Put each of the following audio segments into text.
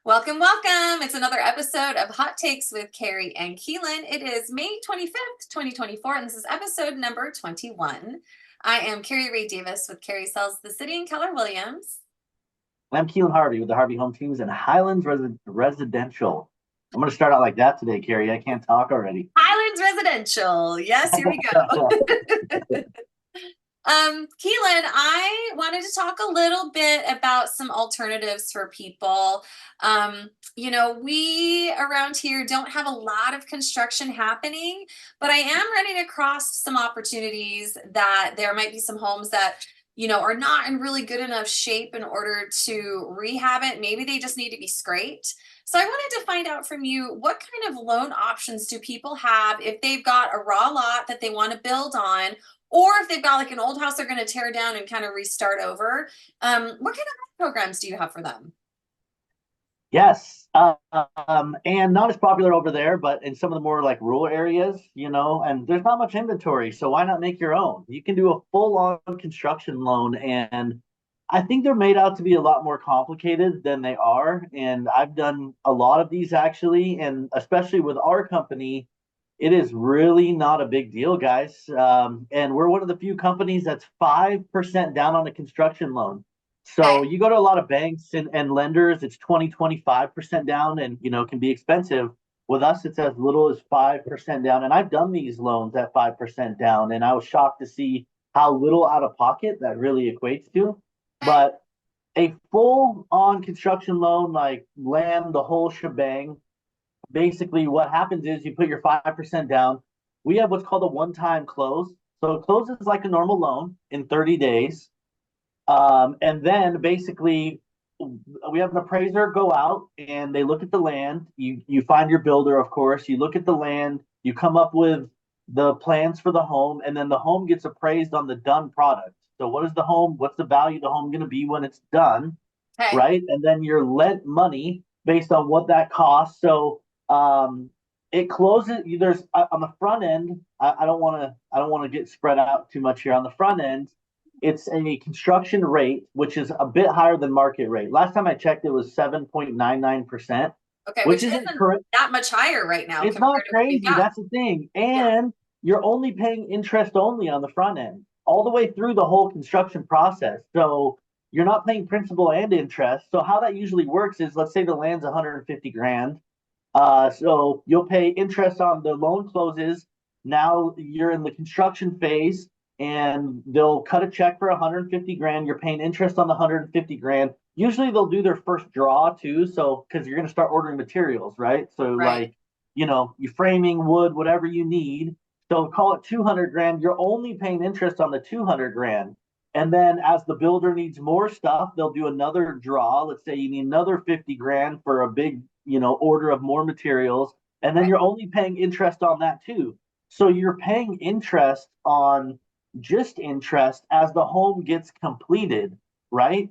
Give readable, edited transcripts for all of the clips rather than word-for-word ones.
Welcome, welcome. It's another episode of Hot Takes with Kari and Keelan. It is May 25th, 2024, and this is episode number 21. I am Kari Rae Davis with Kari Sells the City and Keller Williams. I'm Keelan Harvey with the Harvey Home Teams and Highlands Residential. I'm going to start out like that today, Kari. I can't talk already. Highlands Residential. Yes, here we go. Keelan, I wanted to talk a little bit about some alternatives for people. We around here don't have a lot of construction happening, but I am running across some opportunities that there might be some homes that, are not in really good enough shape in order to rehab it. Maybe they just need to be scraped. So I wanted to find out from you, what kind of loan options do people have if they've got a raw lot that they want to build on, or if they've got like an old house they're going to tear down and kind of restart over. What kind of programs do you have for them? Yes. And not as popular over there, but in some of the more like rural areas, and there's not much inventory. So why not make your own? You can do a full on construction loan. And I think they're made out to be a lot more complicated than they are. And I've done a lot of these actually. And especially with our company, it is really not a big deal, guys. And we're one of the few companies that's 5% down on a construction loan. So Okay. you go to a lot of banks and lenders, it's 25% down and, can be expensive. With us, it's as little as 5% down. And I've done these loans at 5% down. And I was shocked to see how little out of pocket that really equates to. Okay. But a full on construction loan, like land, the whole shebang, basically what happens is you put your 5% down. We have what's called a one-time close. So it closes like a normal loan in 30 days. And then basically we have an appraiser go out and they look at the land. You find your builder, of course. You look at the land. You come up with the plans for the home, and then the home gets appraised on the done product. So what is the home? What's the value of the home going to be when it's done, Okay. right? And then you're lent money based on what that costs. So it closes. There's on the front end. I don't want to get spread out too much here. On the front end, it's a construction rate which is a bit higher than market rate. Last time I checked, it was 7.99%, Okay. which Which isn't isn't correct. that much higher right now It's compared not to what we've crazy. got. That's the thing, Yeah. and you're only paying interest only on the front end, all the way through the whole construction process. So you're not paying principal and interest. So how that usually works is, let's say the land's 150 grand. So you'll pay interest on the loan closes. Now you're in the construction phase and they'll cut a check for 150 grand. You're paying interest on the 150 grand. Usually they'll do their first draw too. So, because you're going to start ordering materials, right? So, Right. like, you framing, wood, whatever you need. So call it 200 grand. You're only paying interest on the 200 grand. And then as the builder needs more stuff, they'll do another draw. Let's say you need another 50 grand for a big, order of more materials. And then Right. you're only paying interest on that too. So you're paying interest on just interest as the home gets completed, right?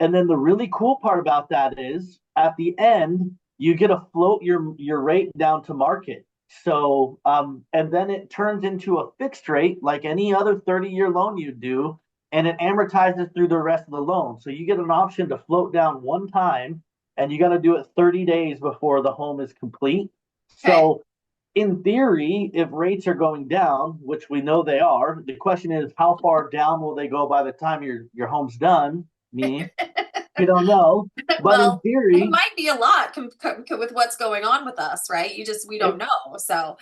And then the really cool part about that is at the end, you get to float your rate down to market. So and then it turns into a fixed rate like any other 30-year loan you do, and it amortizes through the rest of the loan. So you get an option to float down one time, and you got to do it 30 days before the home is complete. Okay. So in theory, if rates are going down, which we know they are, the question is how far down will they go by the time your home's done? Me, you don't know. But in Well, it theory, might be a lot with what's going on with us, right? We don't it, know. So,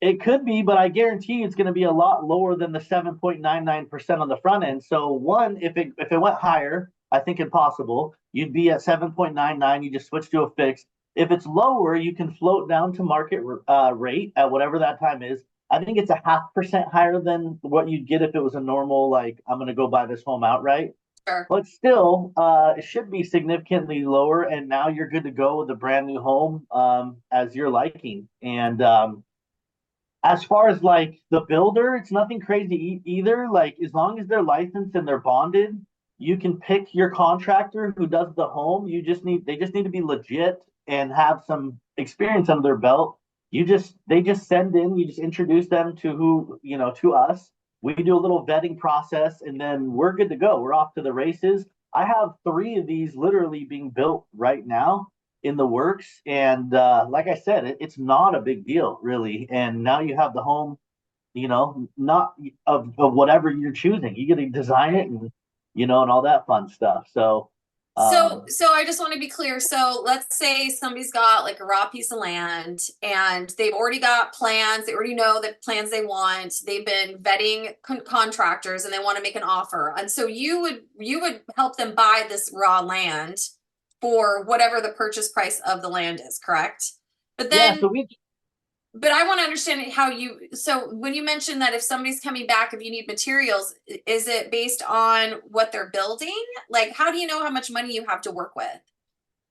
it could be, but I guarantee you it's going to be a lot lower than the 7.99% on the front end. So one, if it went higher, I think impossible. You'd be at 7.99. You just switch to a fixed. If it's lower, you can float down to market rate at whatever that time is. I think it's a 0.5% higher than what you'd get if it was a normal, like, I'm going to go buy this home outright. sure. But still, it should be significantly lower. And now you're good to go with a brand new home as you're liking. And as far as like the builder, it's nothing crazy either. Like, as long as they're licensed and they're bonded, you can pick your contractor who does the home. They just need to be legit and have some experience under their belt. They just send in, you just introduce them to to us. We do a little vetting process and then we're good to go. We're off to the races. I have three of these literally being built right now. in the works. And like I said, it's not a big deal really. And now you have the home, not of whatever you're choosing. You get to design it and and all that fun stuff. So So I just want to be clear. So let's say somebody's got like a raw piece of land and they've already got plans. They already know the plans they want. They've been vetting contractors and they want to make an offer. And so you would help them buy this raw land for whatever the purchase price of the land is, correct? But yeah, then so we but I want to understand how you, so when you mentioned that if somebody's coming back, if you need materials, is it based on what they're building? Like, how do you know how much money you have to work with?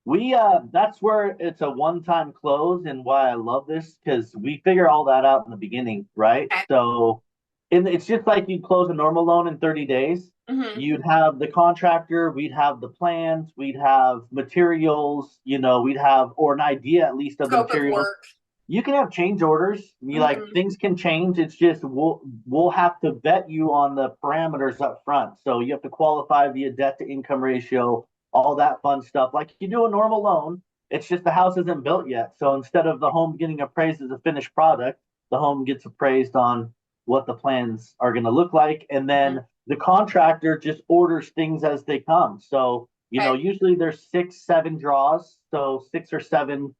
We that's where it's a one-time close and why I love this because we figure all that out in the beginning, right? Okay. So it's just like you close a normal loan in 30 days. Mm-hmm. You'd have the contractor, we'd have the plans, we'd have materials, we'd have or an idea at least of the Scope of materials. work. You can have change orders. You like Mm-hmm. things can change. It's just we'll have to vet you on the parameters up front. So you have to qualify via debt to income ratio, all that fun stuff. Like you do a normal loan, it's just the house isn't built yet. So instead of the home getting appraised as a finished product, the home gets appraised on what the plans are going to look like, and Mm-hmm. then the contractor just orders things as they come. So Okay. usually there's 6, 7 draws, so 6 or 7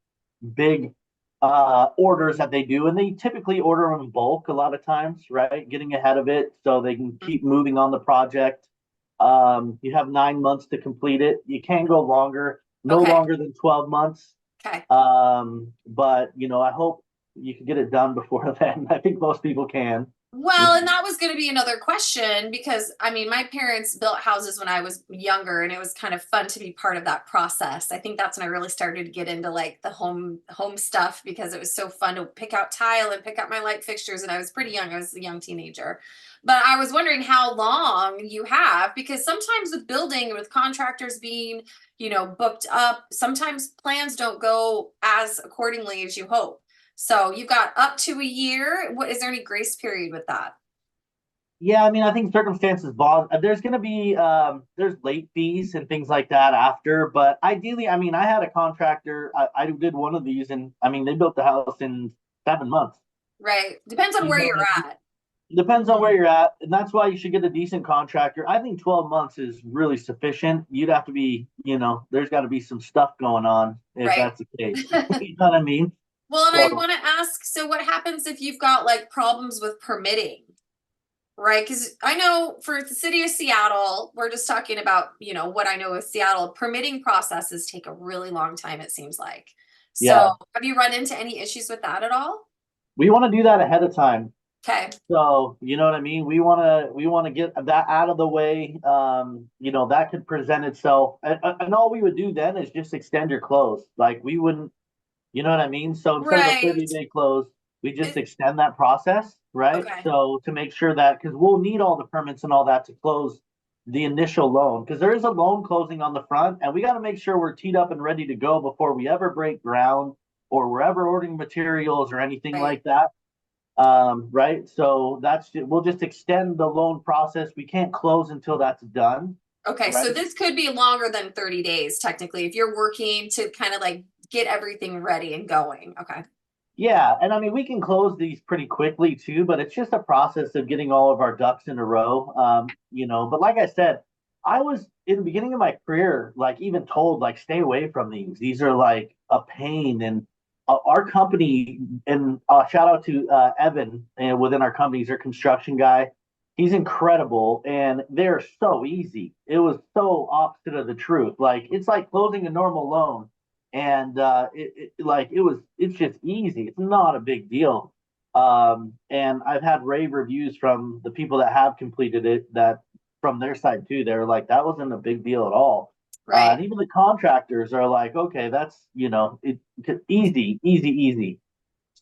big orders that they do, and they typically order them in bulk a lot of times, right? Getting ahead of it so they can keep moving on the project. You have 9 months to complete it. You can go longer, no Okay. longer than 12 months. Okay. But I hope you can get it done before then. I think most people can. Well, and that was going to be another question because I mean, my parents built houses when I was younger and it was kind of fun to be part of that process. I think that's when I really started to get into like the home stuff because it was so fun to pick out tile and pick out my light fixtures and I was pretty young. I was a young teenager. But I was wondering how long you have because sometimes with building with contractors being, booked up, sometimes plans don't go as accordingly as you hope. So you've got up to a year. What is there any grace period with that? Yeah, I mean, I think circumstances bog. There's going to be there's late fees and things like that after, but ideally, I mean, I had a contractor. I did one of these, and I mean, they built the house in 7 months. Right. Depends on You where know you're what I mean? at. Depends on where you're at, and that's why you should get a decent contractor. I think 12 months is really sufficient. You'd have to be, there's got to be some stuff going on if Right. that's the case. You know what I mean? Well, and I So want to ask, so what happens if you've got like problems with permitting? Right? Because I know for the city of Seattle, we're just talking about, what I know of Seattle, permitting processes take a really long time, it seems like. So yeah, have you run into any issues with that at all? we want to do that ahead of time. Okay. So, you know what I mean? We want to get that out of the way. That could present itself, and all we would do then is just extend your close. Like we wouldn't, you know what I mean? So instead of a Right. 30-day close, we just It, extend that process, right? okay. So to make sure that because we'll need all the permits and all that to close the initial loan because there is a loan closing on the front, and we got to make sure we're teed up and ready to go before we ever break ground or we're ever ordering materials or anything Right. like that. Right. So we'll just extend the loan process. We can't close until that's done. Okay, Right. so this could be longer than 30 days technically if you're working to kind of like get everything ready and going. Okay. Yeah. And I mean, we can close these pretty quickly too, but it's just a process of getting all of our ducks in a row. But like I said, I was in the beginning of my career, like even told, like, stay away from these. These are like a pain. And our company, and shout out to Evan within our company, he's our construction guy. He's incredible, and they're so easy. It was so opposite of the truth. Like it's like closing a normal loan, and it's just easy. It's not a big deal. And I've had rave reviews from the people that have completed it that from their side too. They're like that wasn't a big deal at all. Right. And even the contractors are like, okay, that's easy, easy, easy.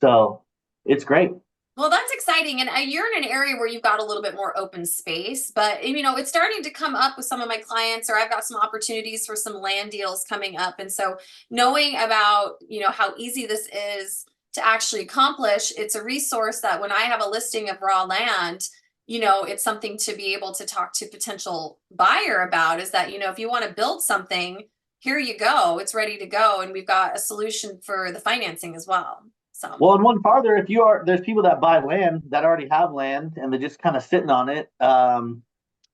So it's great. Well, that's exciting. And you're in an area where you've got a little bit more open space, but it's starting to come up with some of my clients, or I've got some opportunities for some land deals coming up. And so knowing about, how easy this is to actually accomplish, it's a resource that when I have a listing of raw land, it's something to be able to talk to potential buyer about is that, if you want to build something, here you go, it's ready to go, and we've got a solution for the financing as well. So, Well, and one farther, if you are, there's people that buy land that already have land and they're just kind of sitting on it. That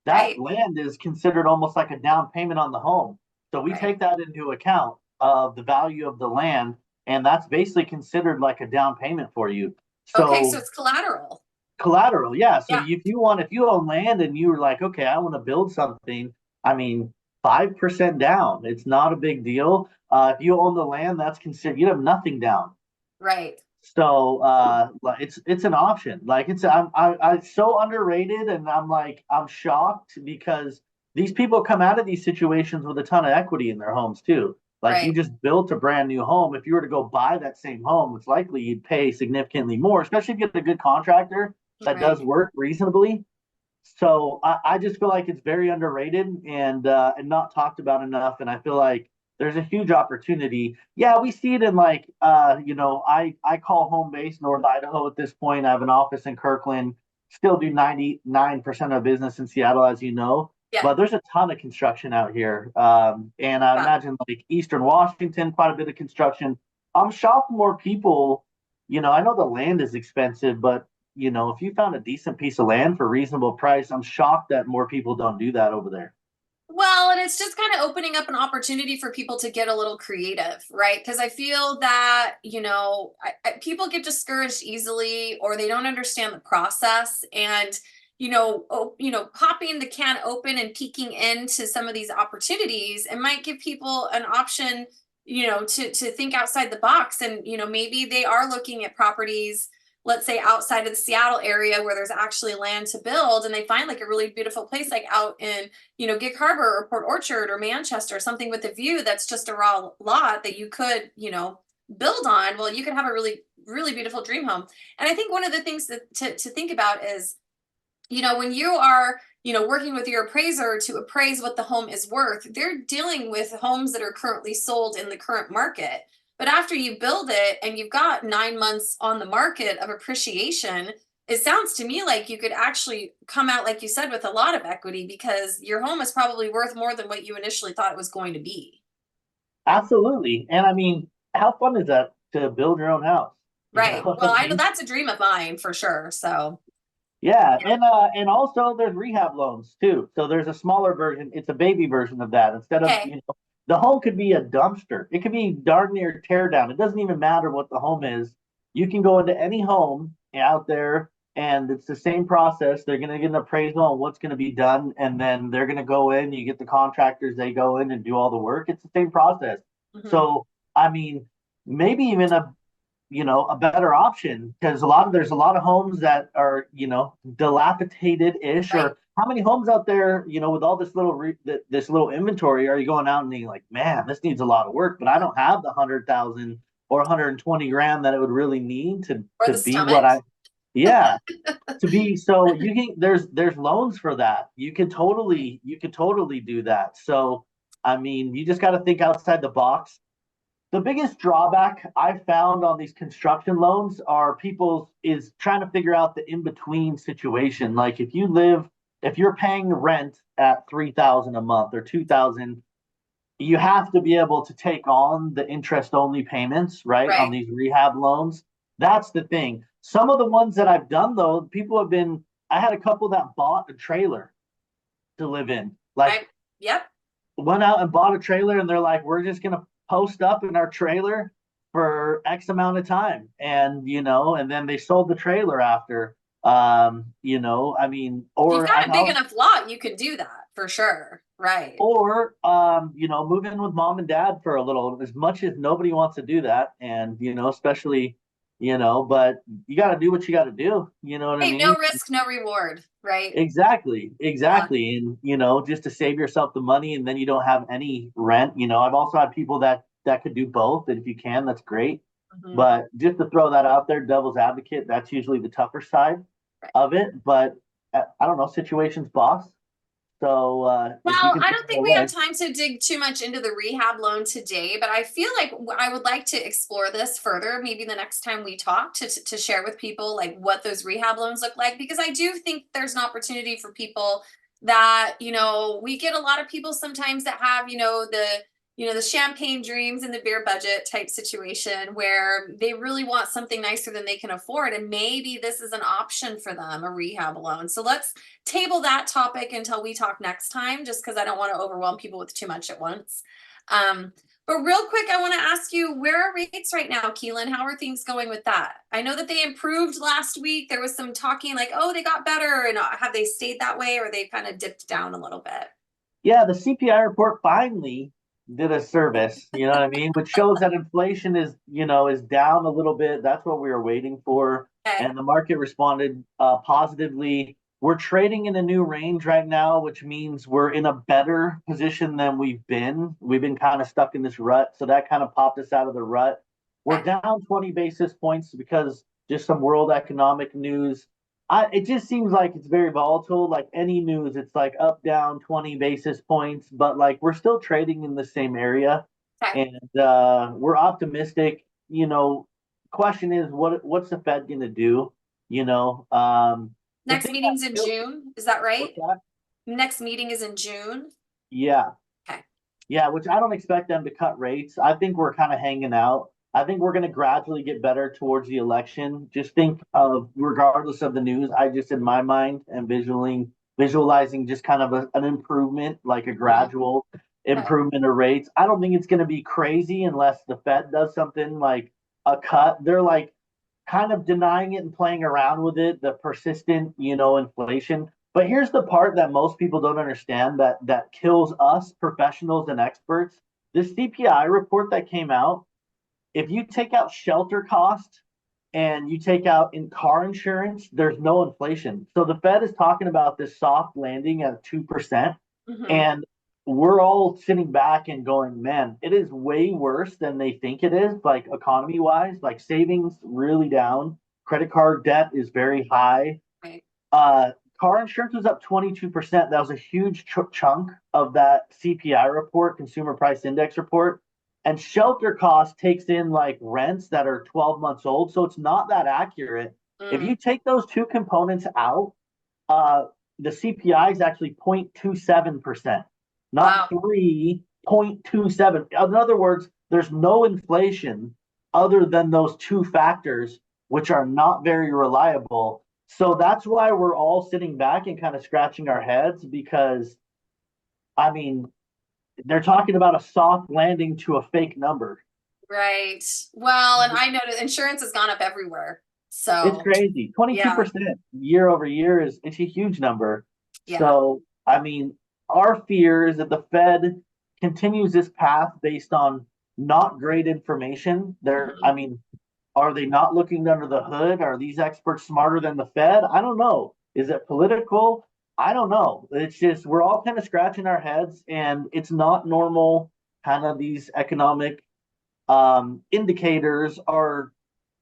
right, land is considered almost like a down payment on the home. So we right. take that into account of the value of the land, and that's basically considered like a down payment for you. Okay, so So it's collateral. collateral, yeah. So Yeah, if you own land and you're like, okay, I want to build something, I mean, 5% down, it's not a big deal. If you own the land, that's considered, you have nothing down. right. So like, it's an option. Like I so underrated, and I'm shocked because these people come out of these situations with a ton of equity in their homes too. Like you Right, just built a brand new home. If you were to go buy that same home, it's likely you'd pay significantly more, especially if you get a good contractor that right. does work reasonably. So I just feel like it's very underrated and not talked about enough. And I feel like there's a huge opportunity. Yeah, we see it in like I call home base North Idaho at this point. I have an office in Kirkland. Still do 99% of business in Seattle, as you know. Yeah, But there's a ton of construction out here. And I yeah. imagine like Eastern Washington, quite a bit of construction. I'm shocked more people, I know the land is expensive, but if you found a decent piece of land for a reasonable price, I'm shocked that more people don't do that over there. Well, and it's just kind of opening up an opportunity for people to get a little creative, right? Because I feel that, people get discouraged easily or they don't understand the process. And, popping the can open and peeking into some of these opportunities, it might give people an option, to think outside the box. And, maybe they are looking at properties, let's say outside of the Seattle area where there's actually land to build, and they find like a really beautiful place like out in Gig Harbor or Port Orchard or Manchester, something with a view that's just a raw lot that you could, build on. Well, you could have a really, really beautiful dream home. And I think one of the things to think about is, when you are, working with your appraiser to appraise what the home is worth, they're dealing with homes that are currently sold in the current market. But after you build it and you've got 9 months on the market of appreciation, it sounds to me like you could actually come out, like you said, with a lot of equity because your home is probably worth more than what you initially thought it was going to be. Absolutely. And I mean, how fun is that to build your own house? You know Right. what I Well, I know mean? that's a dream of mine for sure. So, Yeah, yeah. and also there's rehab loans too. So there's a smaller version. It's a baby version of that. Instead of Okay. the home could be a dumpster. It could be darn near tear down. It doesn't even matter what the home is. You can go into any home out there, and it's the same process. They're going to get an appraisal on what's going to be done, and then they're going to go in. You get the contractors. They go in and do all the work. It's the same process. Mhm. So I mean, maybe even a better option because there's a lot of homes that are dilapidated ish, Right. or how many homes out there with all this this little inventory are you going out and being like, man, this needs a lot of work, but I don't have the 100,000 or 120 grand that it would really need to Or to the be what stomach. I yeah to be. So you can there's loans for that. You could totally do that. So I mean, you just got to think outside the box. The biggest drawback I found on these construction loans are people is trying to figure out the in between situation. Like if you're paying rent at 3,000 a month or 2,000, you have to be able to take on the interest only payments, right? On Right. these rehab loans. That's the thing. Some of the ones that I've done though, I had a couple that bought a trailer to live in. Like I, yep. went out and bought a trailer and they're like, we're just gonna post up in our trailer for X amount of time. And then they sold the trailer after. I mean, If you've or got I've a big also enough lot, you could do that for sure. Right. or move in with mom and dad for a little, as much as nobody wants to do that. And especially, but you gotta do what you gotta do. You know what I Hey, no mean? risk, no reward. Right. Exactly, Yeah. exactly. And just to save yourself the money and then you don't have any rent. I've also had people that could do both, and if you can, that's great. Mhm. But just to throw that out there, devil's advocate, that's usually the tougher side Right. of it. But I don't know, situations boss. So if you Well, can I think don't of a think we have way. time to dig too much into the rehab loan today, but I feel like I would like to explore this further, maybe the next time we talk to share with people like what those rehab loans look like, because I do think there's an opportunity for people that, we get a lot of people sometimes that have, the the champagne dreams and the beer budget type situation where they really want something nicer than they can afford. And maybe this is an option for them, a rehab loan. So let's table that topic until we talk next time, just because I don't want to overwhelm people with too much at once. But real quick, I want to ask you, where are rates right now, Keelan? How are things going with that? I know that they improved last week. There was some talking like, oh, they got better. And have they stayed that way, or they kind of dipped down a little bit? Yeah, the CPI report finally did a service, you know what I mean, which shows that inflation is down a little bit. That's what we were waiting for. Okay. And the market responded positively. We're trading in a new range right now, which means we're in a better position than we've been. We've been kind of stuck in this rut. So that kind of popped us out of the rut. We're Okay. down 20 basis points because just some world economic news. It just seems like it's very volatile. Like any news, it's like up, down 20 basis points, but like we're still trading in the same area, Okay. and we're optimistic. Question is what's the Fed going to do? You know, the Next thing that meeting's in still, June. Is that what's right? that? Next meeting is in June. Yeah, Okay. yeah, which I don't expect them to cut rates. I think we're kind of hanging out. I think we're going to gradually get better towards the election. Just think of, regardless of the news, I just in my mind am visualizing just kind of an improvement, like a Mhm. gradual Okay. improvement of rates. I don't think it's going to be crazy unless the Fed does something like a cut. They're like kind of denying it and playing around with it, the persistent, inflation. But here's the part that most people don't understand that kills us professionals and experts. This CPI report that came out, if you take out shelter cost and you take out in car insurance, there's no inflation. So the Fed is talking about this soft landing at 2%. Mhm. And we're all sitting back and going, man, it is way worse than they think it is, like economy wise, like savings really down. Credit card debt is very high. Right. Uh, Car insurance was up 22%. That was a huge chunk of that CPI report, Consumer Price Index report. And shelter cost takes in like rents that are 12 months old. So it's not that accurate. If Mm. you take those two components out, uh, the CPI is actually 0.27%, not Wow. 3.27. In other words, there's no inflation other than those two factors, which are not very reliable. So that's why we're all sitting back and kind of scratching our heads because, I mean, they're talking about a soft landing to a fake number. Right. Well, and I know that insurance has gone up everywhere. It's So, crazy. yeah. 22% year over year is it's a huge number. Yeah. So, I mean, our fear is that the Fed continues this path based on not great information. I Mhm. mean, are they not looking under the hood? Are these experts smarter than the Fed? I don't know. Is it political? I don't know. It's just we're all kind of scratching our heads, and it's not normal. Kind of these economic indicators are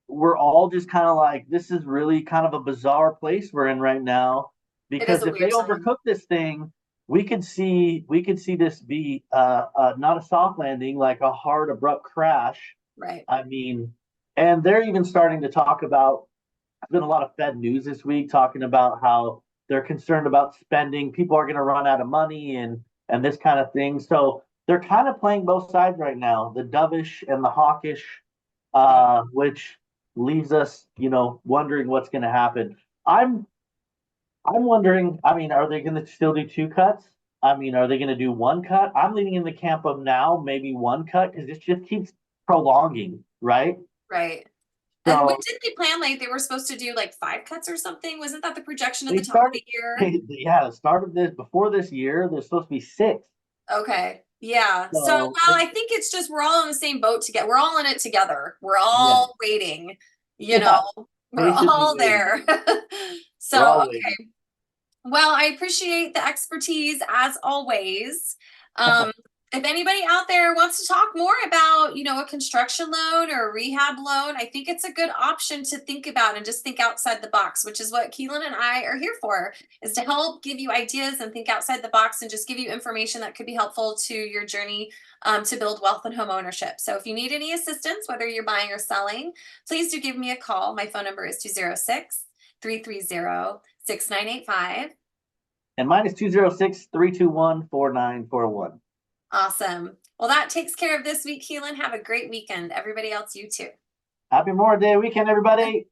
we're all just kind of like, this is really kind of a bizarre place we're in right now. It is Because a if they weird time. overcook this thing, we could see this be not a soft landing, like a hard abrupt crash. Right. I mean, and they're even starting to talk about. There's been a lot of Fed news this week talking about how they're concerned about spending. People are going to run out of money and this kind of thing. So they're kind of playing both sides right now, the dovish and the hawkish, Right. which leaves us, wondering what's going to happen. I'm I'm wondering. I mean, are they going to still do two cuts? I mean, are they going to do one cut? I'm leaning in the camp of now, maybe one cut because it just keeps prolonging, right? Right. And when So did they plan? Like they were supposed to do like 5 cuts or something? Wasn't that the projection at they the top of started, the year? yeah, the start of this before this year. There's supposed to be six. Okay. Yeah. So, So well, I think it's just we're all in the same boat together. We're all in it together. We're yeah, all waiting, you know, yeah, we're patiently all waiting. there. We're So, all waiting. okay. Well, I appreciate the expertise as always. Um, if anybody out there wants to talk more about, a construction loan or a rehab loan, I think it's a good option to think about and just think outside the box, which is what Keelan and I are here for, is to help give you ideas and think outside the box and just give you information that could be helpful to your journey to build wealth and home ownership. So if you need any assistance, whether you're buying or selling, please do give me a call. My phone number is 206-330-6985. And mine is 206-321-4941. Awesome. Well, that takes care of this week, Keelan. Have a great weekend. Everybody else, you too. Happy Memorial Day weekend, everybody.